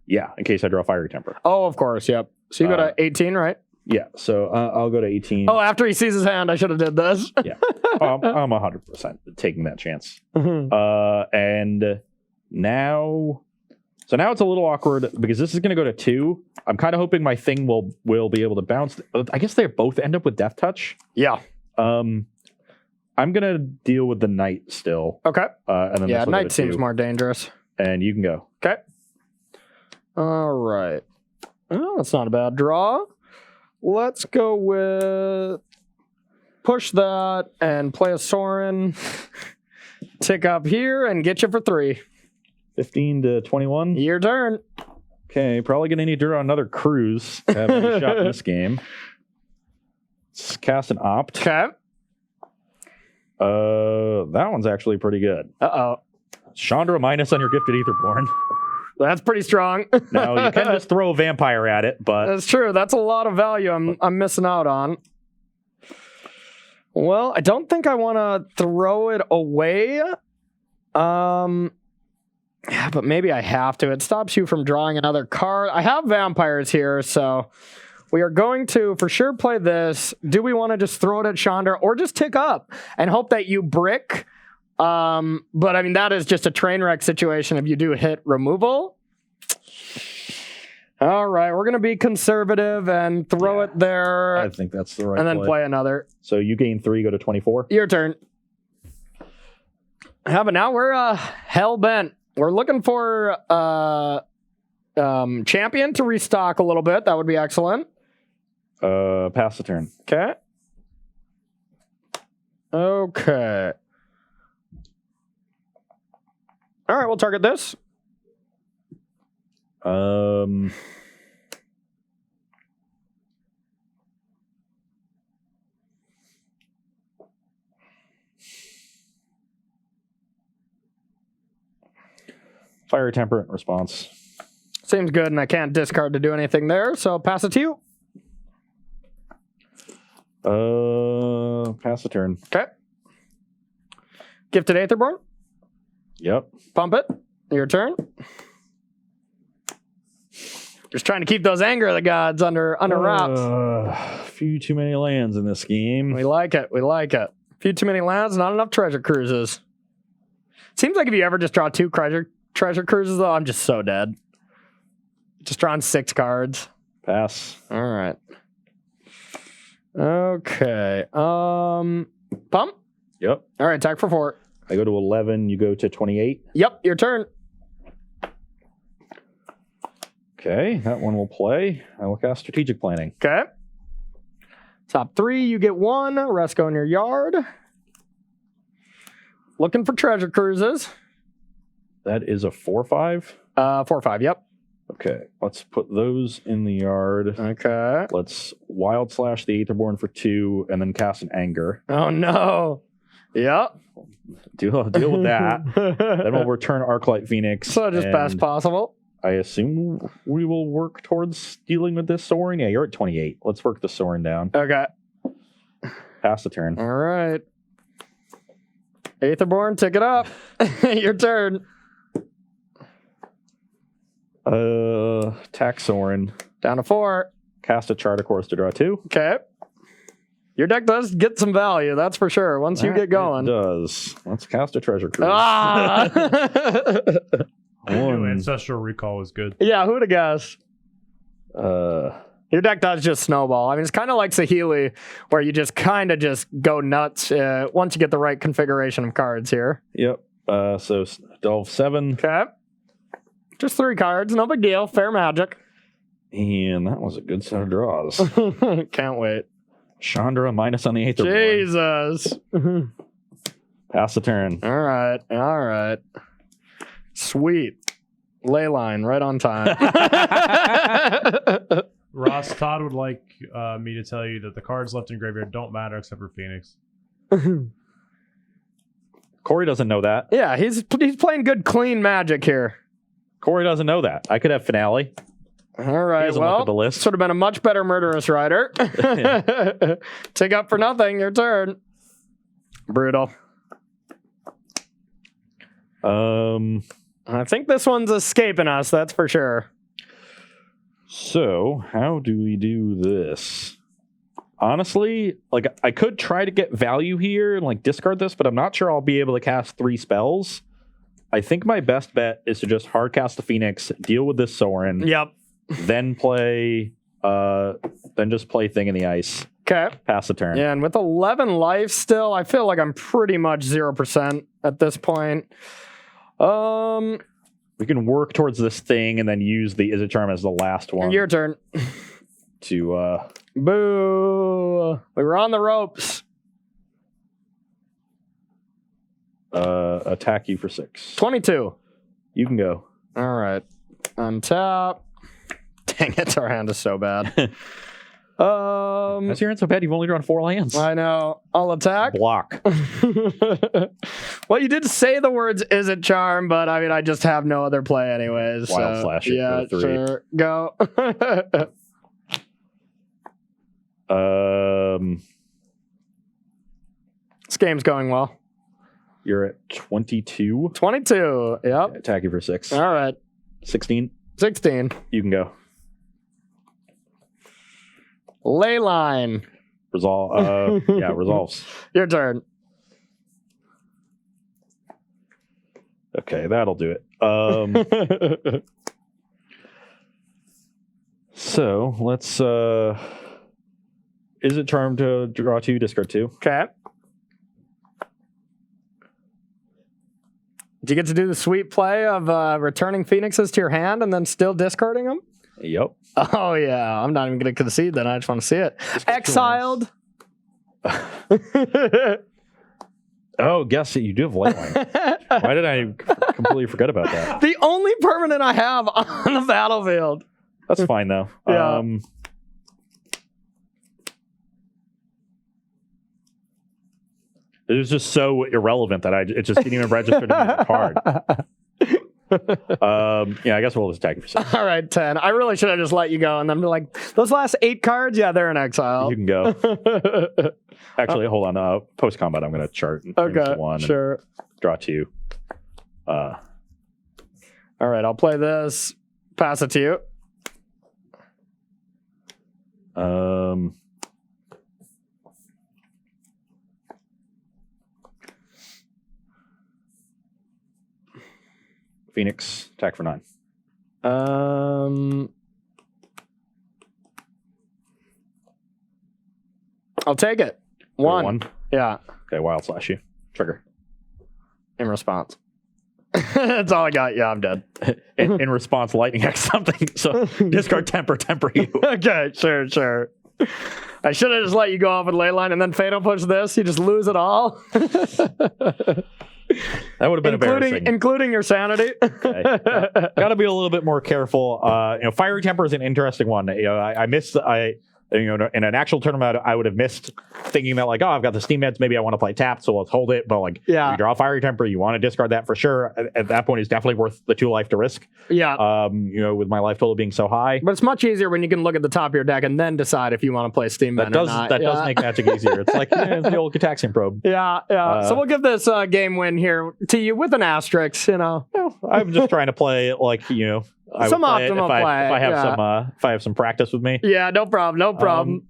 Yeah, in case I draw Fiery Temper. Oh, of course, yep. So you go to 18, right? Yeah, so I'll go to 18. Oh, after he sees his hand, I should have did this. Yeah, I'm 100% taking that chance. And now it's a little awkward because this is going to go to 2. I'm kind of hoping my thing will be able to bounce. I guess they both end up with Death Touch. Yeah. I'm going to deal with the Knight still. Okay. And then yeah, Knight seems more dangerous. And you can go. Okay. All right. Oh, that's not a bad draw. Let's go with push that and play a Soren. Tick up here and get you for 3. 15 to 21. Your turn. Okay, probably going to need to draw another Cruise to have any shot in this game. Let's cast an Opt. Okay. That one's actually pretty good. Uh-oh. Chandra minus on your Gifted Aetherborn. That's pretty strong. Now, you can just throw a vampire at it, but... That's true. That's a lot of value I'm missing out on. Well, I don't think I want to throw it away. Yeah, but maybe I have to. It stops you from drawing another card. I have vampires here, so we are going to for sure play this. Do we want to just throw it at Chandra or just tick up and hope that you brick? But I mean, that is just a train wreck situation if you do hit removal. All right, we're going to be conservative and throw it there. I think that's the right and then play another. So you gain 3, go to 24. Your turn. Yeah, but now we're hell-bent. We're looking for champion to restock a little bit. That would be excellent. Pass the turn. Okay. Okay. All right, we'll target this. Fire temperament response. Seems good, and I can't discard to do anything there, so pass it to you. Pass the turn. Okay. Gifted Aetherborn. Yep. Pump it. Your turn. Just trying to keep those anger of the gods under wraps. A few too many lands in this game. We like it. We like it. A few too many lands, not enough treasure cruises. Seems like if you ever just draw 2 treasure cruises, though, I'm just so dead. Just drawing 6 cards. Pass. All right. Okay. Pump. Yep. All right. Attack for 4. I go to 11. You go to 28. Yep. Your turn. Okay. That one will play. I will cast strategic planning. Okay. Top 3. You get 1. Rest go in your yard. Looking for treasure cruises. That is a 4/5. 4/5. Yep. Okay. Let's put those in the yard. Okay. Let's wild slash the Aetherborn for 2 and then cast an anger. Oh no. Yep. Deal with that. Then we'll return Arclight Phoenix. So just best possible. I assume we will work towards dealing with this Sorin. Yeah, you're at 28. Let's work the Sorin down. Okay. Pass the turn. All right. Aetherborn, tick it up. Your turn. Attack Sorin. Down to 4. Cast a Chart of Course to draw 2. Okay. Your deck does get some value, that's for sure, once you get going. It does. Let's cast a Treasure Cruise. Ah! I knew Ancestral Recall was good. Yeah, who'd have guessed? Your deck does just snowball. I mean, it's kind of like Saheeli, where you just kind of just go nuts once you get the right configuration of cards here. Yep. So delve 7. Okay. Just 3 cards, no big deal. Fair magic. And that was a good set of draws. Can't wait. Chandra minus on the Aetherborn. Jesus. Pass the turn. All right. All right. Sweet. Ley line right on time. Ross, Todd would like me to tell you that the cards left in graveyard don't matter except for Phoenix. Corey doesn't know that. Yeah, he's playing good, clean magic here. Corey doesn't know that. I could have Finale. All right, look at the well, list. sort of been a much better Murderous Rider. Take up for nothing. Your turn. Brutal. I think this one's escaping us, that's for sure. So, how do we do this? Honestly, like, I could try to get value here and, like, discard this, but I'm not sure I'll be able to cast 3 spells. I think my best bet is to just hard cast the Phoenix, deal with this Sorin. Yep. Then just play Thing in the Ice. Okay. Pass the turn. Yeah, and with 11 life still, I feel like I'm pretty much 0% at this point. We can work towards this thing and then use the Izzet Charm as the last one. Your turn. To Boo. We were on the ropes. attack you for 6. 22. You can go. All right. Untap. Dang it, our hand is so bad. That's your hand so bad you've only drawn 4 lands. I know. I'll attack. Block. Well, you did say the words Izzet Charm, but I mean, I just have no other play anyways. Wild so, Slash it yeah, for 3. sure. Go. This game's going well. You're at 22. 22. Yep. Attack you for 6. All right. 16. 16. You can go. Ley line. Resolve. Yeah, resolves. Your turn. Okay, that'll do it. So let's. Is it charmed to draw 2, discard 2? Okay. Do you get to do the sweet play of returning Phoenixes to your hand and then still discarding them? Yep. Oh, yeah. I'm not even going to concede then. I just want to see it. Exiled. Oh, guess it. You do have Lightline. Why did I completely forget about that? The only permanent I have on the battlefield. That's fine, though. Yeah. It was just so irrelevant that it just didn't even register to me as a card. Yeah, I guess we'll just attack you for 6. All right, 10. I really should have just let you go and then be like, those last 8 cards, yeah, they're in exile. You can go. Actually, hold on. Post combat, I'm going to chart. Okay, 1 sure. Draw 2. All right, I'll play this. Pass it to you. Phoenix, attack for 9. I'll take it. 1. Yeah. Okay, wild slash you. Trigger. In response. That's all I got. Yeah, I'm dead. In response, lightning X something. So discard temper you. Okay, sure. I should have just let you go off with Leyline and then Fatal Push this. You just lose it all. That would have been embarrassing. Including your sanity. Okay. Got to be a little bit more careful. Fiery Temper is an interesting one. I missed. In an actual tournament, I would have missed thinking that I've got the Steam Meds. Maybe I want to play tapped, so let's hold it. But you draw Fiery Temper, you want to discard that for sure. At that point, it's definitely worth the 2 life to risk. Yeah. With my life total being so high. But it's much easier when you can look at the top of your deck and then decide if you want to play Steam Med or not. That does make Magic easier. It's like it's the old Cataxian probe. Yeah. So we'll give this game win here to you with an asterisk. I'm just trying to play some optimal play. If I have some practice with me. Yeah, no problem.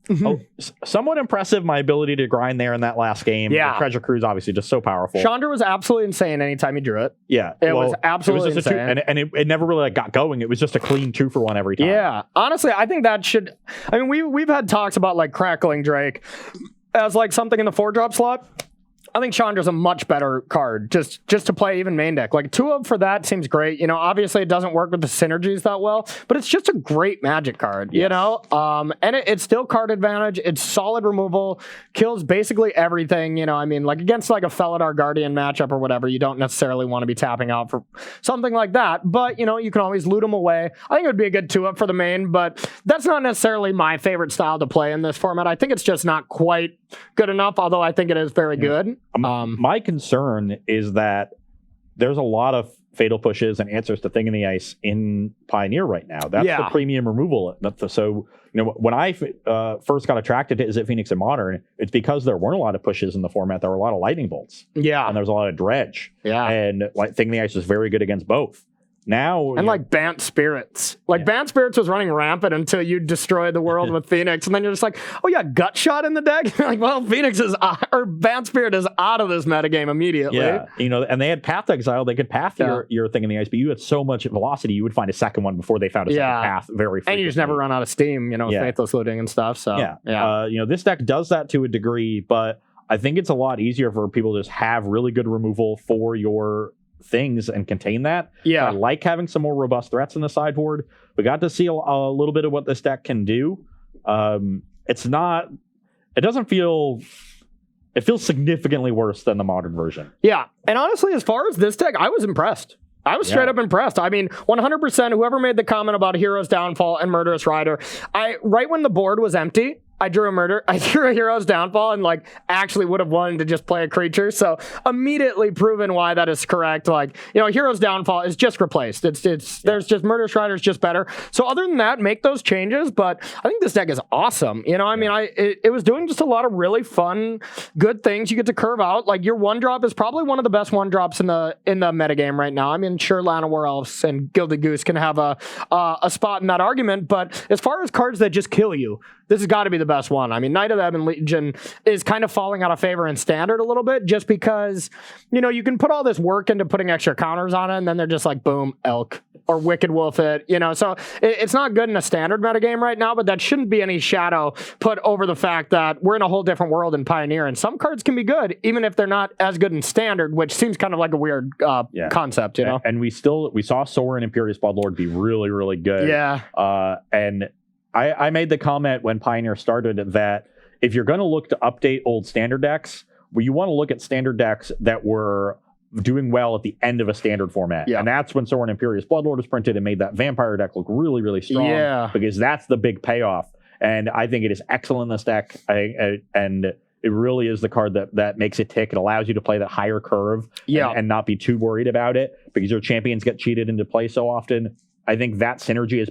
Somewhat impressive, my ability to grind there in that last game. Yeah. The Treasure Cruise obviously just so powerful. Chandra was absolutely insane anytime he drew it. Yeah. It was absolutely insane. And it never really got going. It was just a clean 2-for-1 every time. Yeah. Honestly, I think that should... I mean, we've had talks about Crackling Drake as something in the 4-drop slot. I think Chandra's a much better card just to play even main deck. 2 of for that seems great. Obviously it doesn't work with the synergies that well, but it's just a great Magic card, yes. And it's still card advantage. It's solid removal, kills basically everything, against a Felidar Guardian matchup or whatever, you don't necessarily want to be tapping out for something like that, but you can always loot them away. I think it would be a good 2-up for the main, but that's not necessarily my favorite style to play in this format. I think it's just not quite good enough, although I think it is very good. My concern is that there's a lot of Fatal Pushes and answers to Thing in the Ice in Pioneer right now. That's the premium removal. So, when I first got attracted to Izzet Phoenix in Modern, it's because there weren't a lot of pushes in the format. There were a lot of Lightning Bolts. Yeah. And there was a lot of Dredge. Yeah. And Thing in the Ice is very good against both. Now and Bant Spirits. Bant Spirits was running rampant until you destroyed the world with Phoenix, and then you're just oh yeah, Gut Shot in the deck. Phoenix is or Bant Spirit is out of this metagame immediately. Yeah, and they had Path Exile. They could path your Thing in the Ice, but you had so much velocity, you would find a second one before they found a second path very frequently. And you just never run out of steam, Faithless Looting and stuff. So this deck does that to a degree, but I think it's a lot easier for people to just have really good removal for your things and contain that. Yeah. I like having some more robust threats in the sideboard. We got to see a little bit of what this deck can do. It feels significantly worse than the modern version. Yeah. And honestly, as far as this deck, I was impressed. I was straight up impressed. I mean, 100%, whoever made the comment about Hero's Downfall and Murderous Rider, right when the board was empty, I drew a Hero's Downfall and like actually would have wanted to just play a creature. So immediately proven why that is correct. Like, Hero's Downfall is just replaced. There's just Murder Strider's just better. So other than that, make those changes. But I think this deck is awesome. It was doing just a lot of really fun, good things. You get to curve out. Like your 1-drop is probably one of the best 1-drops in the metagame right now. I mean, sure, Llanowar Elves and Gilded Goose can have a spot in that argument. But as far as cards that just kill you, this has got to be the best one. I mean, Knight of the Ebon Legion is kind of falling out of favor in Standard a little bit just because, you can put all this work into putting extra counters on it and then they're just like, boom, Elk or Wicked Wolf it, So it's not good in a Standard metagame right now, but that shouldn't be any shadow put over the fact that we're in a whole different world in Pioneer and some cards can be good, even if they're not as good in Standard, which seems kind of like a weird concept, And we saw Sorin Imperious Bloodlord be really, really good. Yeah. And I made the comment when Pioneer started that if you're going to look to update old Standard decks, you want to look at Standard decks that were doing well at the end of a Standard format. Yeah. And that's when Sorin Imperious Bloodlord was printed and made that Vampire deck look really, really strong. Yeah. Because that's the big payoff. And I think it is excellent in this deck. And it really is the card that makes it tick. It allows you to play that higher curve and not be too worried about it because your champions get cheated into play so often. I think that synergy is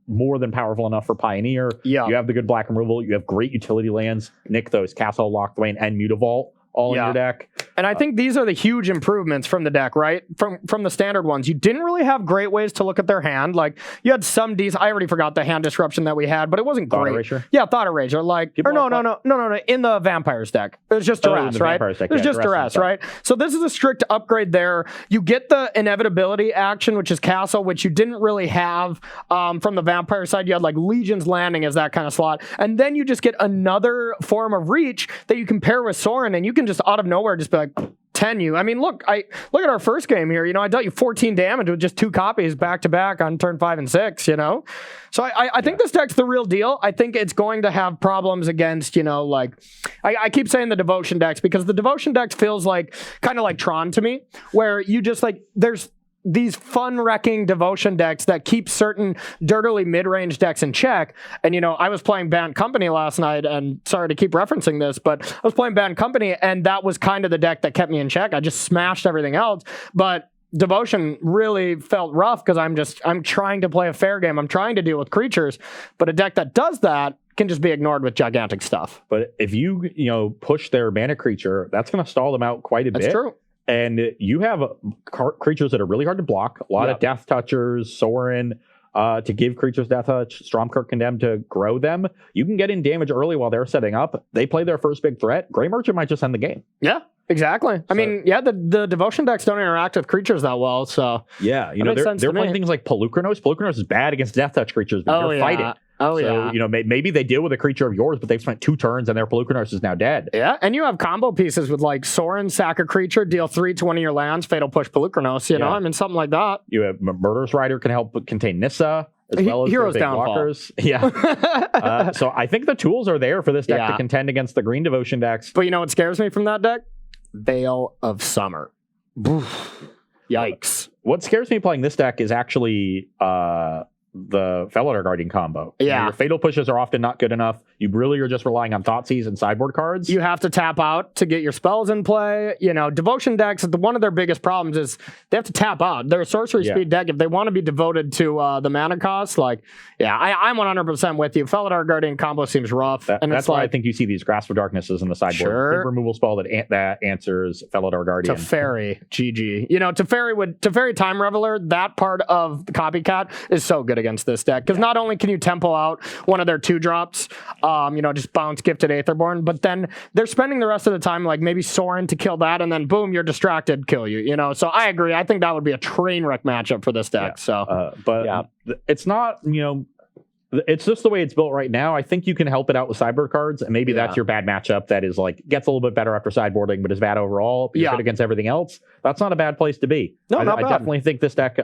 more than powerful enough for Pioneer. Yeah. You have the good black removal. You have great utility lands. Nykthos, Castle Locthwain, and Mutavault all in your deck. And I think these are the huge improvements from the deck, right? From the Standard ones. You didn't really have great ways to look at their hand. Like, you had some decent... I already forgot the hand disruption that we had, but it wasn't Thought great. Erasure? Yeah, Thought Erasure. No. In the Vampires deck. It was just Duress, right? It was just Duress, right? So this is a strict upgrade there. You get the Inevitability action, which is Castle, which you didn't really have from the Vampire side. You had like Legion's Landing as that kind of slot. And then you just get another form of reach that you can pair with Sorin, and you can just out of nowhere just be like 10 you. I mean, look at our first game here. I dealt you 14 damage with just 2 copies back to back on turn 5 and 6. So I think this deck's the real deal. I think it's going to have problems against I keep saying the Devotion decks because the Devotion decks feels like kind of like Tron to me, where you just there's these fun-wrecking Devotion decks that keep certain dirtily mid-range decks in check. And, I was playing Band Company last night, and sorry to keep referencing this, but I was playing Band Company, and that was kind of the deck that kept me in check. I just smashed everything else. But Devotion really felt rough because I'm trying to play a fair game. I'm trying to deal with creatures. But a deck that does that can just be ignored with gigantic stuff. But if you, push their mana creature, that's going to stall them out quite a bit. That's true. And you have creatures that are really hard to block. A lot of Death Touchers, Sorin, to give creatures Death Touch, Stromkirk Condemned to grow them. You can get in damage early while they're setting up. They play their first big threat. Grey Merchant might just end the game. Yeah, exactly. I mean, the Devotion decks don't interact with creatures that well, so... Yeah, they're playing things like Polukranos. Polukranos is bad against Death Touch creatures, but you're fighting. Maybe they deal with a creature of yours, but they've spent 2 turns and their Polukranos is now dead. Yeah, and you have combo pieces with Sorin, sack a creature, deal 3 to one of your lands, fatal push Polukranos, I mean, something like that. You have Murderous Rider can help contain Nissa, as well as Hero's big Downfall. blockers. Yeah. So I think the tools are there for this deck to contend against the green Devotion decks. But what scares me from that deck? Veil of Summer. Yikes. What scares me playing this deck is actually the Felidar Guardian combo. Yeah. Your fatal pushes are often not good enough. You really are just relying on Thoughtseize and sideboard cards. You have to tap out to get your spells in play. Devotion decks, one of their biggest problems is they have to tap out. They're a sorcery speed deck. If they want to be devoted to the mana cost, I'm 100% with you. Felidar Guardian combo seems rough. That's why I think you see these Grasp of Darknesses in the sideboard. Sure. Big removal spell that answers Felidar Guardian. Teferi, GG. Teferi Time Reveler, that part of the Copycat is so good against this deck. Because not only can you tempo out one of their 2-drops, just bounce Gifted Aetherborn, but then they're spending the rest of the time maybe Sorin to kill that, and then boom, you're distracted, kill you, So I agree. I think that would be a train wreck matchup for this deck. It's not, it's just the way it's built right now. I think you can help it out with sideboard cards, and maybe that's your bad matchup that is gets a little bit better after sideboarding, but is bad overall. You're good against everything else. That's not a bad place to be. No, I bad. definitely think this deck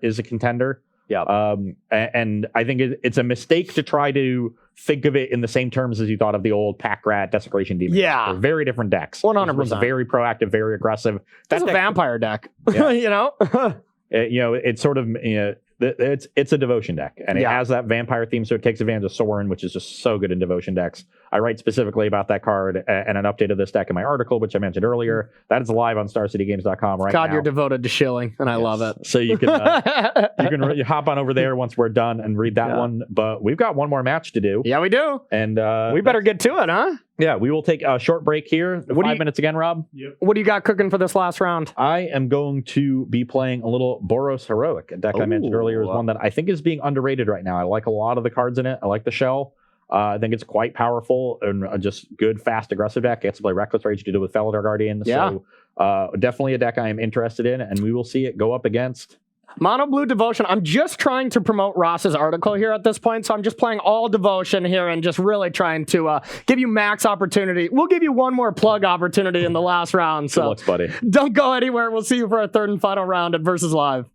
is a contender. Yeah. And I think it's a mistake to try to think of it in the same terms as you thought of the old Pack Rat Desecration Demon. Yeah. They're very different decks. 100%. Very proactive, very aggressive. That's a vampire deck. Yeah. It's sort of it's a devotion deck, and it Yeah. has that vampire theme, so it takes advantage of Sorin, which is just so good in devotion decks. I write specifically about that card and an update of this deck in my article, which I mentioned earlier. That is live on StarCityGames.com right now. God, you're devoted to shilling, and I love it. So you can you hop on over there once we're done and read that one. But we've got one more match to do. Yeah, we do. And we better get to it, huh? Yeah, we will take a short break here. 5 minutes again, Rob. Yep. What do you got cooking for this last round? I am going to be playing a little Boros Heroic, a deck I mentioned earlier is one that I think is being underrated right now. I like a lot of the cards in it. I like the shell. I think it's quite powerful and just good, fast, aggressive deck. It gets to play Reckless Rage to do with Felidar Guardian. Yeah. So definitely a deck I am interested in, and we will see it go up against Mono Blue Devotion. I'm just trying to promote Ross's article here at this point, so I'm just playing all Devotion here and just really trying to give you max opportunity. We'll give you one more plug opportunity in the last round, so Good looks, buddy. don't go anywhere. We'll see you for our third and final round at Versus Live.